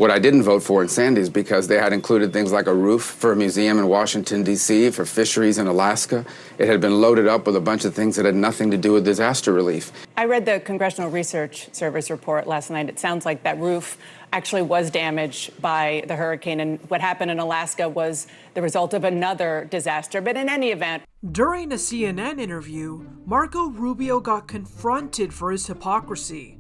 What I didn't vote for in Sandy is because they had included things like a roof for a museum in Washington, D.C., for fisheries in Alaska. It had been loaded up with a bunch of things that had nothing to do with disaster relief. I read the Congressional Research Service report last night. It sounds like that roof actually was damaged by the hurricane, and what happened in Alaska was the result of another disaster. But in any event, during a CNN interview, Marco Rubio got confronted for his hypocrisy.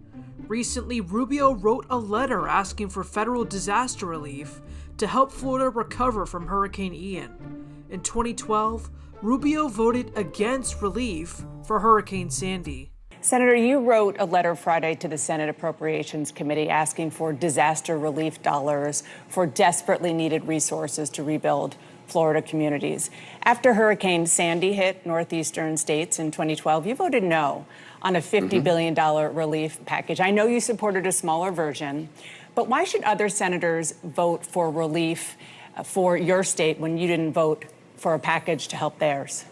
Recently, Rubio wrote a letter asking for federal disaster relief to help Florida recover from Hurricane Ian. In 2012, Rubio voted against relief for Hurricane Sandy. Senator, you wrote a letter Friday to the Senate Appropriations Committee asking for disaster relief dollars for desperately needed resources to rebuild Florida communities. After Hurricane Sandy hit northeastern states in 2012, you voted no on a $50 billion relief package. I know you supported a smaller version, but why should other senators vote for relief for your state when you didn't vote for a package to help theirs?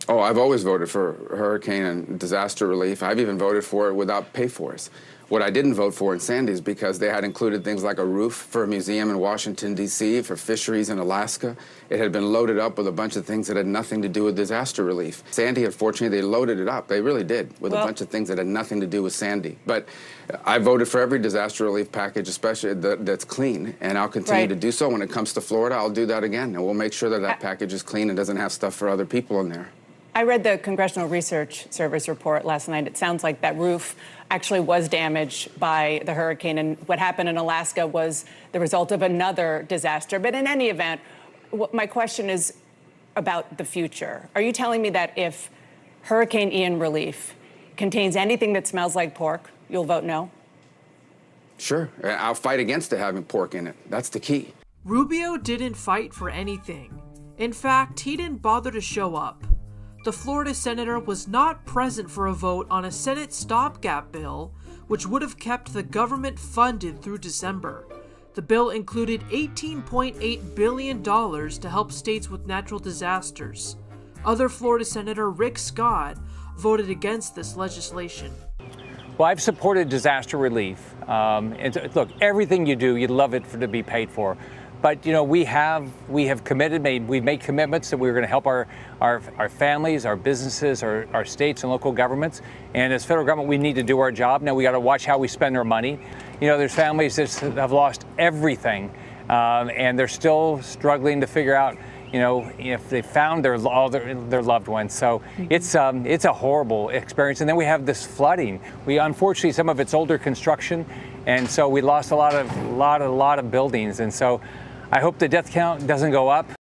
Oh, I've always voted for hurricane and disaster relief. I've even voted for it without pay-fors. What I didn't vote for in Sandy is because they had included things like a roof for a museum in Washington, D.C., for fisheries in Alaska. It had been loaded up with a bunch of things that had nothing to do with disaster relief. Sandy, unfortunately, they loaded it up. They really did, with a bunch of things that had nothing to do with Sandy. But I voted for every disaster relief package, especially that's clean, and I'll continue to do so. When it comes to Florida, I'll do that again, and we'll make sure that that package is clean and doesn't have stuff for other people in there. I read the Congressional Research Service report last night. It sounds like that roof actually was damaged by the hurricane, and what happened in Alaska was the result of another disaster. But in any event, my question is about the future. Are you telling me that if Hurricane Ian relief contains anything that smells like pork, you'll vote no? Sure. I'll fight against it having pork in it. That's the key. Rubio didn't fight for anything. In fact, he didn't bother to show up. The Florida senator was not present for a vote on a Senate stopgap bill, which would have kept the government funded through December. The bill included $18.8 billion to help states with natural disasters. Other Florida Senator Rick Scott voted against this legislation. Well, I've supported disaster relief. And look, everything you do, you'd love it to be paid for. But, you know, we have committed, we've made commitments that we're going to help our families, our businesses, our states and local governments. And as federal government, we need to do our job. Now we got to watch how we spend our money. You know, there's families that have lost everything, and they're still struggling to figure out, you know, if they found their loved ones. So it's a horrible experience. And then we have this flooding. Unfortunately, some of it's older construction, and so we lost a lot of buildings. And so I hope the death count doesn't go up.